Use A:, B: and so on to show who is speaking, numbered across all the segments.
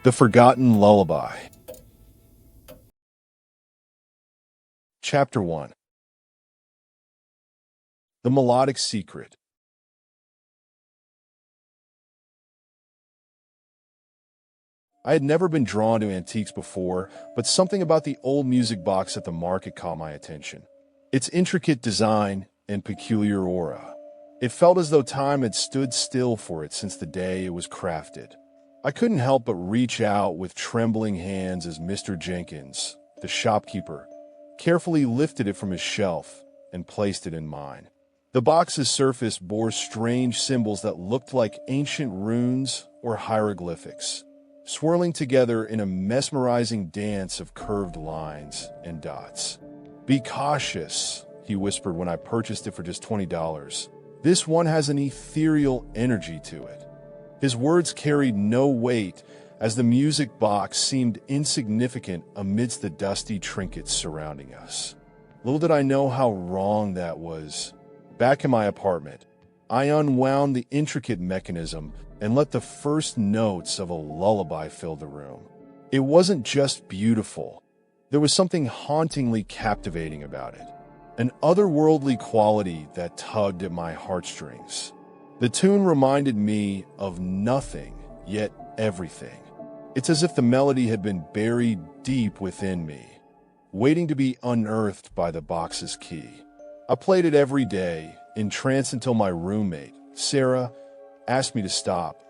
A: The Forgotten Lullaby. Chapter 1. The Melodic Secret. I had never been drawn to antiques before, but something about the old music box at the market caught my attention. Its intricate design and peculiar aura. It felt as though time had stood still for it since the day it was crafted. I couldn't help but reach out with trembling hands as Mr. Jenkins, the shopkeeper, carefully lifted it from his shelf and placed it in mine. The box's surface bore strange symbols that looked like ancient runes or hieroglyphics, swirling together in a mesmerizing dance of curved lines and dots. "Be cautious," he whispered when I purchased it for just $20. "This one has an ethereal energy to it." His words carried no weight as the music box seemed insignificant amidst the dusty trinkets surrounding us. Little did I know how wrong that was. Back in my apartment, I unwound the intricate mechanism and let the first notes of a lullaby fill the room. It wasn't just beautiful. There was something hauntingly captivating about it, an otherworldly quality that tugged at my heartstrings. The tune reminded me of nothing, yet everything. It's as if the melody had been buried deep within me, waiting to be unearthed by the box's key. I played it every day, entranced until my roommate, Sarah, asked me to stop.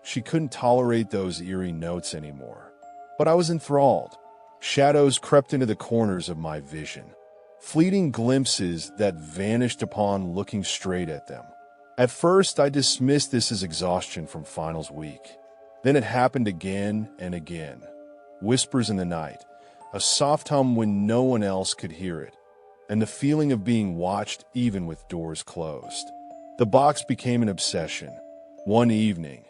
A: She couldn't tolerate those eerie notes anymore. But I was enthralled. Shadows crept into the corners of my vision, fleeting glimpses that vanished upon looking straight at them. At first, I dismissed this as exhaustion from finals week. Then it happened again and again. Whispers in the night, a soft hum when no one else could hear it, and the feeling of being watched even with doors closed. The box became an obsession. One evening,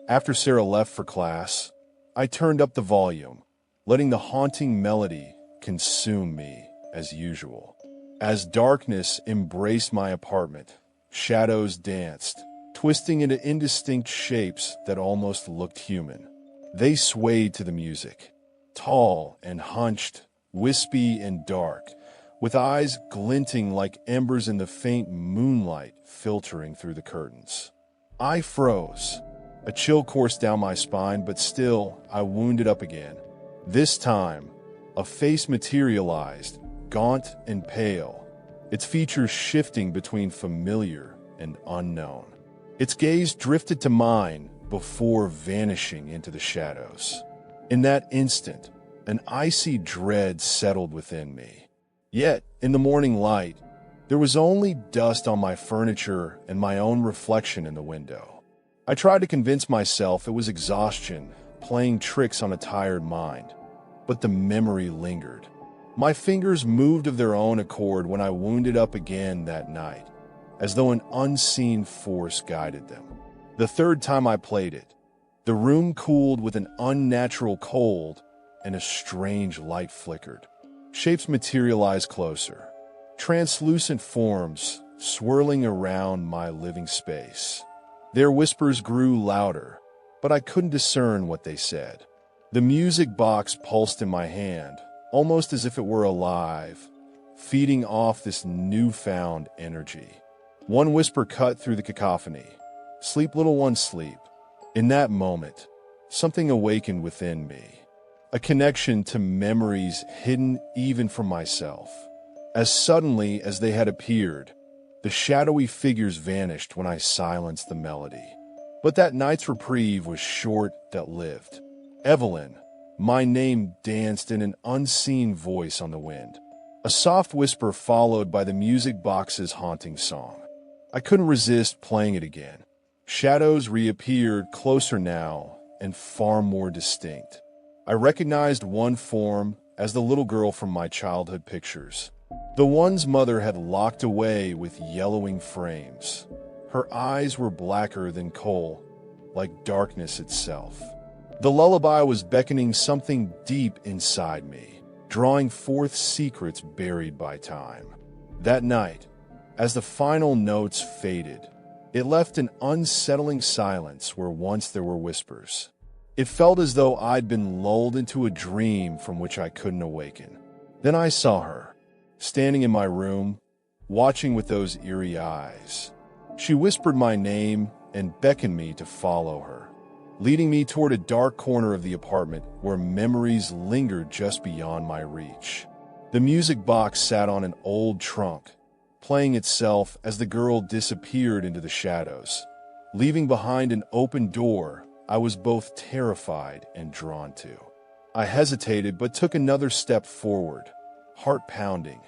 A: after Sarah left for class, I turned up the volume, letting the haunting melody consume me as usual. As darkness embraced my apartment, shadows danced, twisting into indistinct shapes that almost looked human. They swayed to the music, tall and hunched, wispy and dark, with eyes glinting like embers in the faint moonlight filtering through the curtains. I froze. A chill coursed down my spine, but still, I wound up again. This time, a face materialized, gaunt and pale, its features shifting between familiar and unknown. Its gaze drifted to mine before vanishing into the shadows. In that instant, an icy dread settled within me. Yet, in the morning light, there was only dust on my furniture and my own reflection in the window. I tried to convince myself it was exhaustion, playing tricks on a tired mind, but the memory lingered. My fingers moved of their own accord when I wound up again that night, as though an unseen force guided them. The third time I played it, the room cooled with an unnatural cold and a strange light flickered. Shapes materialized closer, translucent forms swirling around my living space. Their whispers grew louder, but I couldn't discern what they said. The music box pulsed in my hand, almost as if it were alive, feeding off this newfound energy. One whisper cut through the cacophony. "Sleep, little one, sleep." In that moment, something awakened within me, a connection to memories hidden even from myself. As suddenly as they had appeared, the shadowy figures vanished when I silenced the melody. But that night's reprieve was short-lived. Evelyn, my name danced in an unseen voice on the wind. A soft whisper followed by the music box's haunting song. I couldn't resist playing it again. Shadows reappeared closer now and far more distinct. I recognized one form as the little girl from my childhood pictures. The one's mother had locked away with yellowing frames. Her eyes were blacker than coal, like darkness itself. The lullaby was beckoning something deep inside me, drawing forth secrets buried by time. That night, as the final notes faded, it left an unsettling silence where once there were whispers. It felt as though I'd been lulled into a dream from which I couldn't awaken. Then I saw her, standing in my room, watching with those eerie eyes. She whispered my name and beckoned me to follow her, leading me toward a dark corner of the apartment where memories lingered just beyond my reach. The music box sat on an old trunk, playing itself as the girl disappeared into the shadows, leaving behind an open door I was both terrified and drawn to. I hesitated but took another step forward, heart pounding,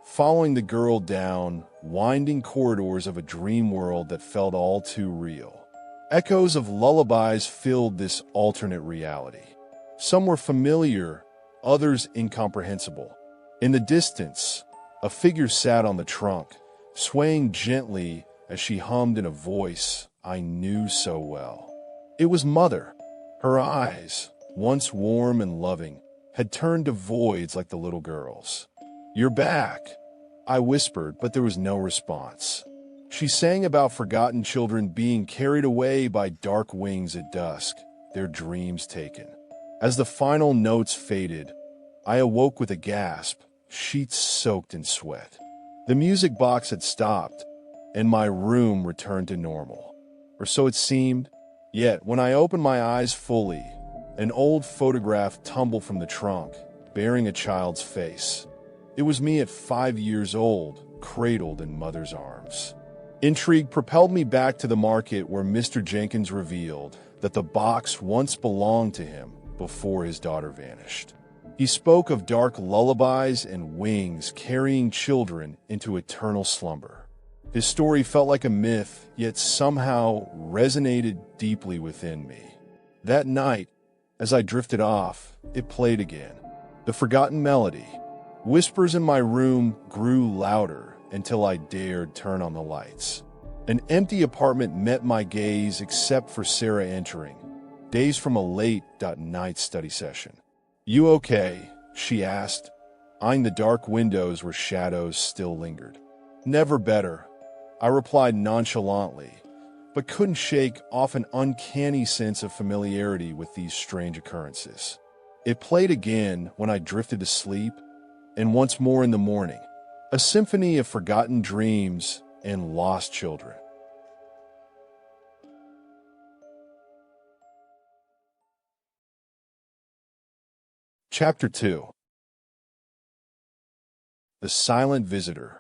A: following the girl down winding corridors of a dream world that felt all too real. Echoes of lullabies filled this alternate reality. Some were familiar, others incomprehensible. In the distance, a figure sat on the trunk, swaying gently as she hummed in a voice I knew so well. It was Mother. Her eyes, once warm and loving, had turned to voids like the little girl's. "You're back," I whispered, but there was no response. She sang about forgotten children being carried away by dark wings at dusk, their dreams taken. As the final notes faded, I awoke with a gasp, sheets soaked in sweat. The music box had stopped, and my room returned to normal. Or so it seemed. Yet, when I opened my eyes fully, an old photograph tumbled from the trunk, bearing a child's face. It was me at 5 years old, cradled in Mother's arms. Intrigue propelled me back to the market where Mr. Jenkins revealed that the box once belonged to him before his daughter vanished. He spoke of dark lullabies and wings carrying children into eternal slumber. His story felt like a myth, yet somehow resonated deeply within me. That night, as I drifted off, it played again. The forgotten melody. Whispers in my room grew louder until I dared turn on the lights. An empty apartment met my gaze except for Sarah entering, days from a late night study session. "You okay?" she asked, eyeing the dark windows where shadows still lingered. "Never better," I replied nonchalantly, but couldn't shake off an uncanny sense of familiarity with these strange occurrences. It played again when I drifted to sleep, and once more in the morning, a symphony of forgotten dreams and lost children. Chapter 2. The Silent Visitor.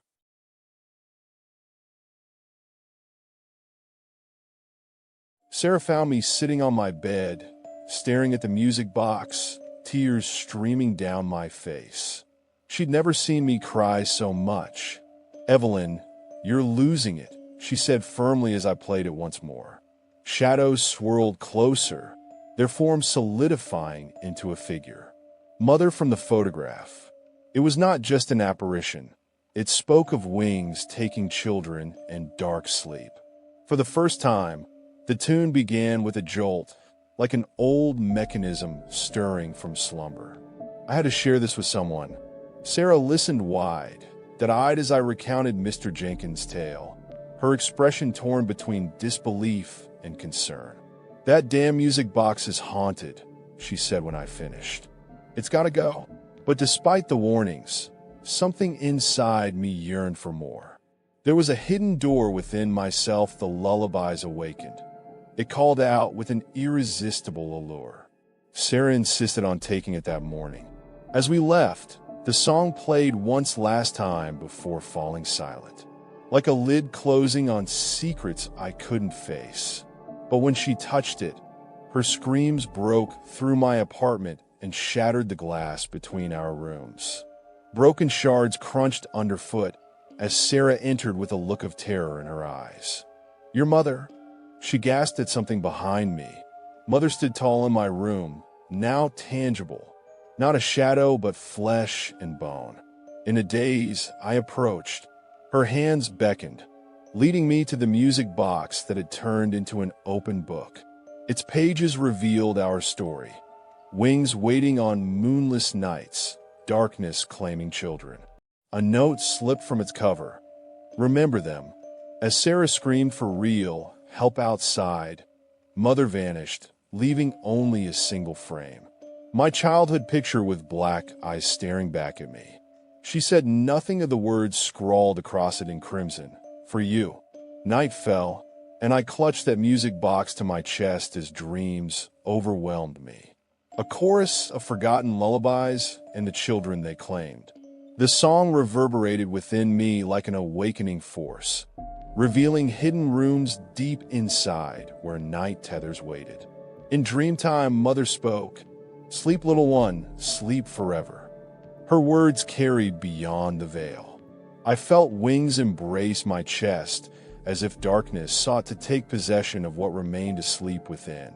A: Sarah found me sitting on my bed, staring at the music box, tears streaming down my face. She'd never seen me cry so much. "Evelyn, you're losing it," she said firmly as I played it once more. Shadows swirled closer, their forms solidifying into a figure. Mother from the photograph. It was not just an apparition. It spoke of wings taking children and dark sleep. For the first time, the tune began with a jolt, like an old mechanism stirring from slumber. I had to share this with someone. Sarah listened wide, eyed as I recounted Mr. Jenkins' tale, her expression torn between disbelief and concern. "That damn music box is haunted," she said when I finished. "It's gotta go." But despite the warnings, something inside me yearned for more. There was a hidden door within myself the lullabies awakened. It called out with an irresistible allure. Sarah insisted on taking it that morning. As we left, the song played once last time before falling silent, like a lid closing on secrets I couldn't face. But when she touched it, her screams broke through my apartment and shattered the glass between our rooms. Broken shards crunched underfoot as Sarah entered with a look of terror in her eyes. "Your mother?" She gasped at something behind me. Mother stood tall in my room, now tangible. Not a shadow, but flesh and bone. In a daze, I approached. Her hands beckoned, leading me to the music box that had turned into an open book. Its pages revealed our story. Wings waiting on moonless nights, darkness claiming children. A note slipped from its cover. "Remember them." As Sarah screamed for real, "Help outside," Mother vanished, leaving only a single frame. My childhood picture with black eyes staring back at me. She said nothing of the words scrawled across it in crimson. For you. Night fell, and I clutched that music box to my chest as dreams overwhelmed me. A chorus of forgotten lullabies and the children they claimed. The song reverberated within me like an awakening force, revealing hidden rooms deep inside where night tethers waited. In dreamtime, Mother spoke, "Sleep, little one, sleep forever." Her words carried beyond the veil. I felt wings embrace my chest as if darkness sought to take possession of what remained asleep within.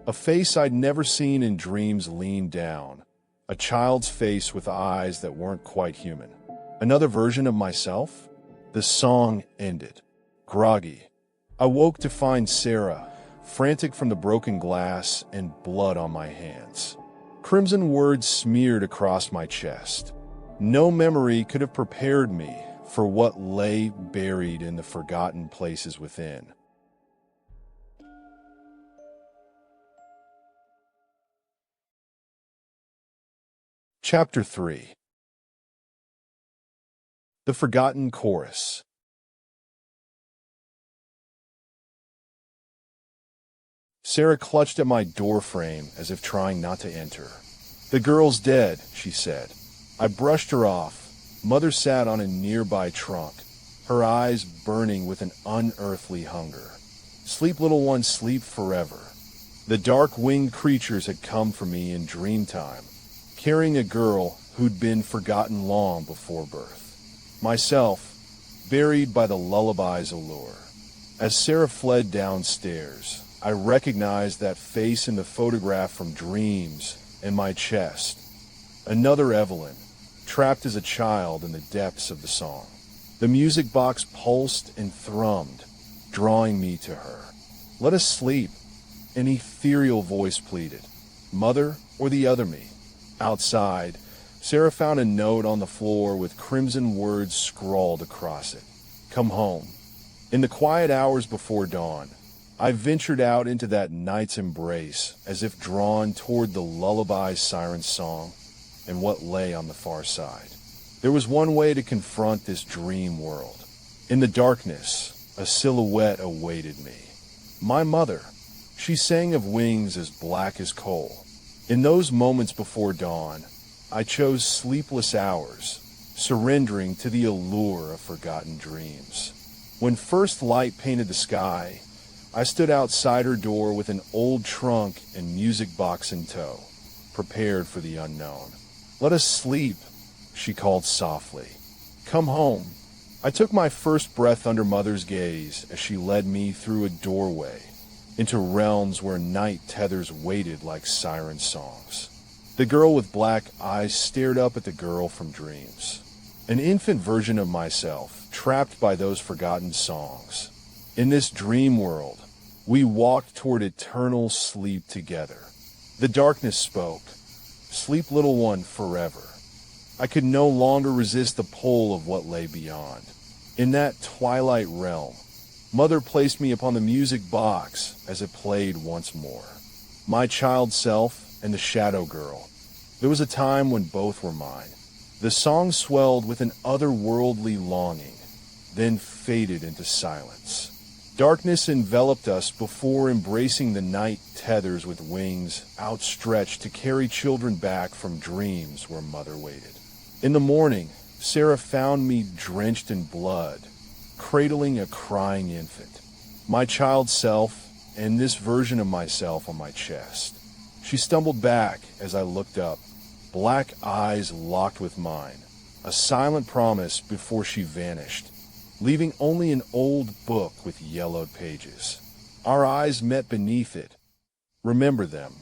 A: A face I'd never seen in dreams leaned down, a child's face with eyes that weren't quite human. Another version of myself? The song ended. Groggy. I woke to find Sarah, frantic from the broken glass and blood on my hands. Crimson words smeared across my chest. No memory could have prepared me for what lay buried in the forgotten places within. Chapter 3. The Forgotten Chorus. Sarah clutched at my doorframe as if trying not to enter. "The girl's dead," she said. I brushed her off. Mother sat on a nearby trunk, her eyes burning with an unearthly hunger. "Sleep, little one, sleep forever." The dark-winged creatures had come for me in dreamtime, carrying a girl who'd been forgotten long before birth. Myself, buried by the lullaby's allure. As Sarah fled downstairs, I recognized that face in the photograph from dreams in my chest. Another Evelyn, trapped as a child in the depths of the song. The music box pulsed and thrummed, drawing me to her. "Let us sleep," an ethereal voice pleaded. "Mother or the other me?" Outside, Sarah found a note on the floor with crimson words scrawled across it. "Come home." In the quiet hours before dawn, I ventured out into that night's embrace as if drawn toward the lullaby siren song and what lay on the far side. There was one way to confront this dream world. In the darkness, a silhouette awaited me. My mother. She sang of wings as black as coal. In those moments before dawn, I chose sleepless hours, surrendering to the allure of forgotten dreams. When first light painted the sky, I stood outside her door with an old trunk and music box in tow, prepared for the unknown. "Let us sleep," she called softly. "Come home." I took my first breath under Mother's gaze as she led me through a doorway into realms where night tethers waited like siren songs. The girl with black eyes stared up at the girl from dreams, an infant version of myself trapped by those forgotten songs. In this dream world, we walked toward eternal sleep together. The darkness spoke, "Sleep, little one, forever." I could no longer resist the pull of what lay beyond. In that twilight realm, Mother placed me upon the music box as it played once more. My child self and the shadow girl. There was a time when both were mine. The song swelled with an otherworldly longing, then faded into silence. Darkness enveloped us before embracing the night tethers with wings outstretched to carry children back from dreams where Mother waited. In the morning, Sarah found me drenched in blood, cradling a crying infant. My child self and this version of myself on my chest. She stumbled back as I looked up, black eyes locked with mine, a silent promise before she vanished, leaving only an old book with yellowed pages. Our eyes met beneath it. Remember them.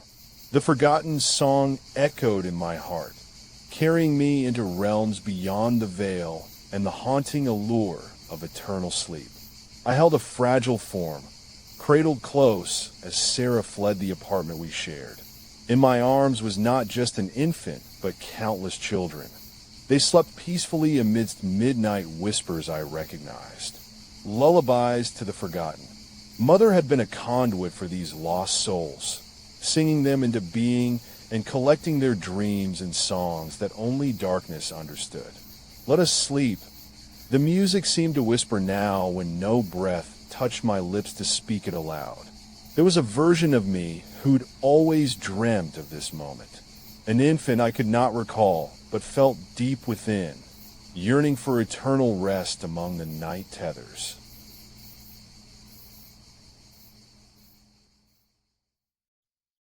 A: The forgotten song echoed in my heart, carrying me into realms beyond the veil and the haunting allure of eternal sleep. I held a fragile form, cradled close as Sarah fled the apartment we shared. In my arms was not just an infant, but countless children. They slept peacefully amidst midnight whispers I recognized. Lullabies to the forgotten. Mother had been a conduit for these lost souls, singing them into being and collecting their dreams and songs that only darkness understood. Let us sleep. The music seemed to whisper now when no breath touched my lips to speak it aloud. There was a version of me who'd always dreamt of this moment. An infant I could not recall, but felt deep within, yearning for eternal rest among the night tethers.